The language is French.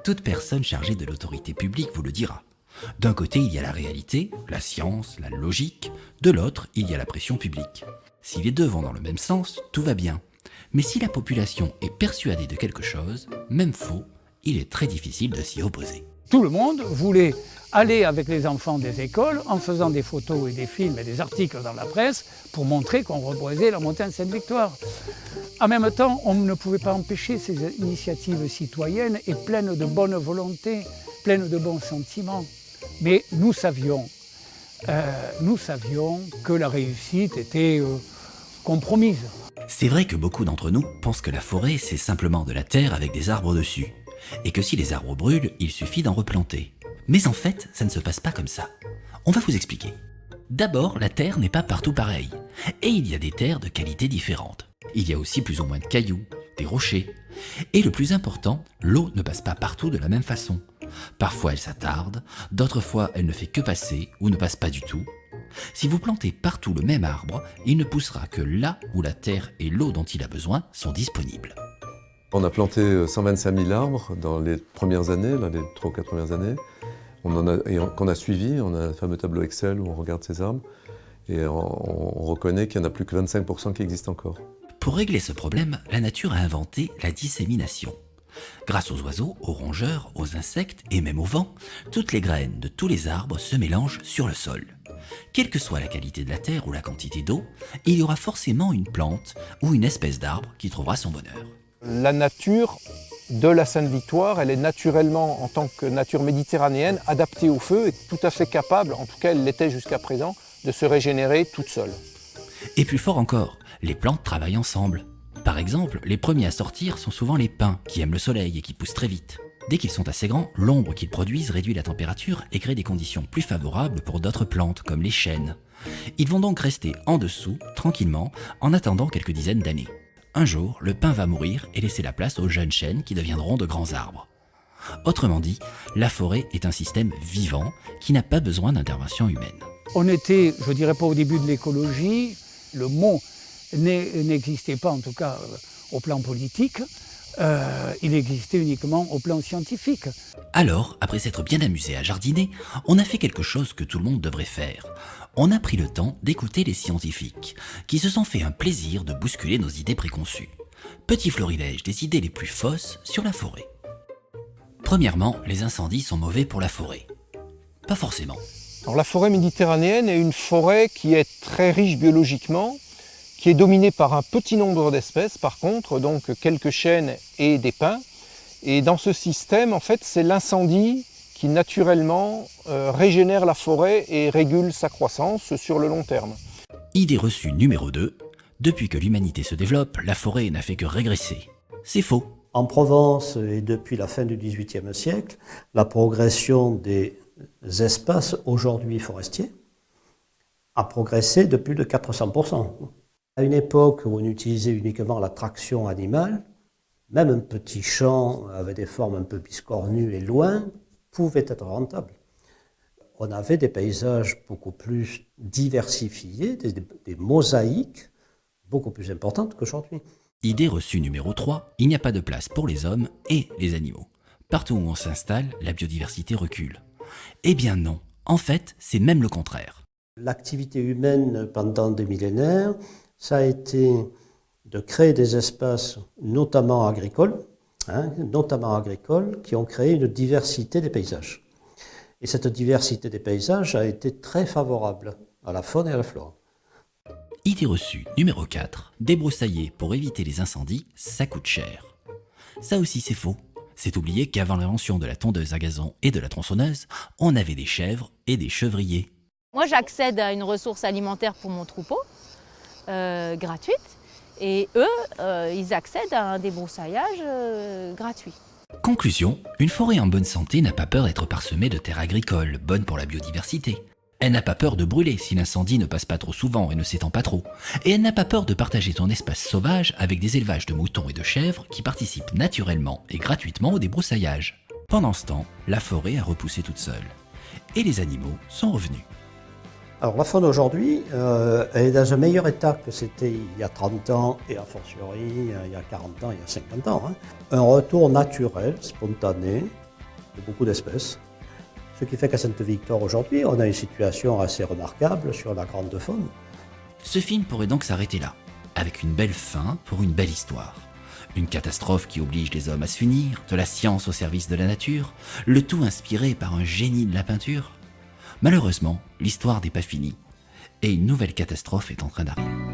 Toute personne chargée de l'autorité publique vous le dira. D'un côté, il y a la réalité, la science, la logique. De l'autre, il y a la pression publique. Si les deux vont dans le même sens, tout va bien. Mais si la population est persuadée de quelque chose, même faux, il est très difficile de s'y opposer. Tout le monde voulait aller avec les enfants des écoles en faisant des photos et des films et des articles dans la presse pour montrer qu'on reposait la montagne Sainte-Victoire. En même temps, on ne pouvait pas empêcher ces initiatives citoyennes et pleines de bonne volonté, pleines de bons sentiments. Mais nous savions que la réussite était compromise. C'est vrai que beaucoup d'entre nous pensent que la forêt, c'est simplement de la terre avec des arbres dessus. Et que si les arbres brûlent, il suffit d'en replanter. Mais en fait, ça ne se passe pas comme ça. On va vous expliquer. D'abord, la terre n'est pas partout pareille. Et il y a des terres de qualité différentes. Il y a aussi plus ou moins de cailloux, des rochers. Et le plus important, l'eau ne passe pas partout de la même façon. Parfois elle s'attarde, d'autres fois elle ne fait que passer ou ne passe pas du tout. Si vous plantez partout le même arbre, il ne poussera que là où la terre et l'eau dont il a besoin sont disponibles. On a planté 125 000 arbres dans les premières années, là, les 3 ou 4 premières années. Qu'on a suivi, on a un fameux tableau Excel où on regarde ces arbres et on reconnaît qu'il n'y en a plus que 25% qui existent encore. Pour régler ce problème, la nature a inventé la dissémination. Grâce aux oiseaux, aux rongeurs, aux insectes et même au vent, toutes les graines de tous les arbres se mélangent sur le sol. Quelle que soit la qualité de la terre ou la quantité d'eau, il y aura forcément une plante ou une espèce d'arbre qui trouvera son bonheur. La nature de la Sainte-Victoire, elle est naturellement, en tant que nature méditerranéenne, adaptée au feu et tout à fait capable, en tout cas elle l'était jusqu'à présent, de se régénérer toute seule. Et plus fort encore, les plantes travaillent ensemble. Par exemple, les premiers à sortir sont souvent les pins, qui aiment le soleil et qui poussent très vite. Dès qu'ils sont assez grands, l'ombre qu'ils produisent réduit la température et crée des conditions plus favorables pour d'autres plantes, comme les chênes. Ils vont donc rester en dessous, tranquillement, en attendant quelques dizaines d'années. Un jour, le pin va mourir et laisser la place aux jeunes chênes qui deviendront de grands arbres. Autrement dit, la forêt est un système vivant qui n'a pas besoin d'intervention humaine. On était, je dirais pas au début de l'écologie, le mot n'existait pas en tout cas au plan politique, il existait uniquement au plan scientifique. Alors, après s'être bien amusé à jardiner, on a fait quelque chose que tout le monde devrait faire. On a pris le temps d'écouter les scientifiques, qui se sont fait un plaisir de bousculer nos idées préconçues. Petit florilège des idées les plus fausses sur la forêt. Premièrement, les incendies sont mauvais pour la forêt. Pas forcément. Alors, la forêt méditerranéenne est une forêt qui est très riche biologiquement, qui est dominée par un petit nombre d'espèces, par contre, donc quelques chênes et des pins. Et dans ce système, en fait, c'est l'incendie qui naturellement régénère la forêt et régule sa croissance sur le long terme. Idée reçue numéro 2. Depuis que l'humanité se développe, la forêt n'a fait que régresser. C'est faux. En Provence, et depuis la fin du XVIIIe siècle, la progression des espaces aujourd'hui forestiers a progressé de plus de 400%. À une époque où on utilisait uniquement la traction animale, même un petit champ avec des formes un peu biscornues et loin pouvait être rentable. On avait des paysages beaucoup plus diversifiés, des mosaïques beaucoup plus importantes qu'aujourd'hui. Idée reçue numéro 3, il n'y a pas de place pour les hommes et les animaux. Partout où on s'installe, la biodiversité recule. Eh bien non, en fait, c'est même le contraire. L'activité humaine pendant des millénaires, ça a été de créer des espaces, notamment agricoles, qui ont créé une diversité des paysages. Et cette diversité des paysages a été très favorable à la faune et à la flore. Idée reçue numéro 4, débroussailler pour éviter les incendies, ça coûte cher. Ça aussi c'est faux. C'est oublier qu'avant l'invention de la tondeuse à gazon et de la tronçonneuse, on avait des chèvres et des chevriers. Moi j'accède à une ressource alimentaire pour mon troupeau, gratuite, et eux, ils accèdent à un débroussaillage gratuit. Conclusion, une forêt en bonne santé n'a pas peur d'être parsemée de terres agricoles, bonnes pour la biodiversité. Elle n'a pas peur de brûler si l'incendie ne passe pas trop souvent et ne s'étend pas trop. Et elle n'a pas peur de partager son espace sauvage avec des élevages de moutons et de chèvres qui participent naturellement et gratuitement au débroussaillage. Pendant ce temps, la forêt a repoussé toute seule. Et les animaux sont revenus. Alors la faune aujourd'hui, elle est dans un meilleur état que c'était il y a 30 ans et a fortiori il y a 40 ans, il y a 50 ans. Un retour naturel, spontané, de beaucoup d'espèces. Ce qui fait qu'à Sainte-Victoire aujourd'hui, on a une situation assez remarquable sur la grande faune. Ce film pourrait donc s'arrêter là, avec une belle fin pour une belle histoire. Une catastrophe qui oblige les hommes à s'unir, de la science au service de la nature, le tout inspiré par un génie de la peinture. Malheureusement, l'histoire n'est pas finie, et une nouvelle catastrophe est en train d'arriver.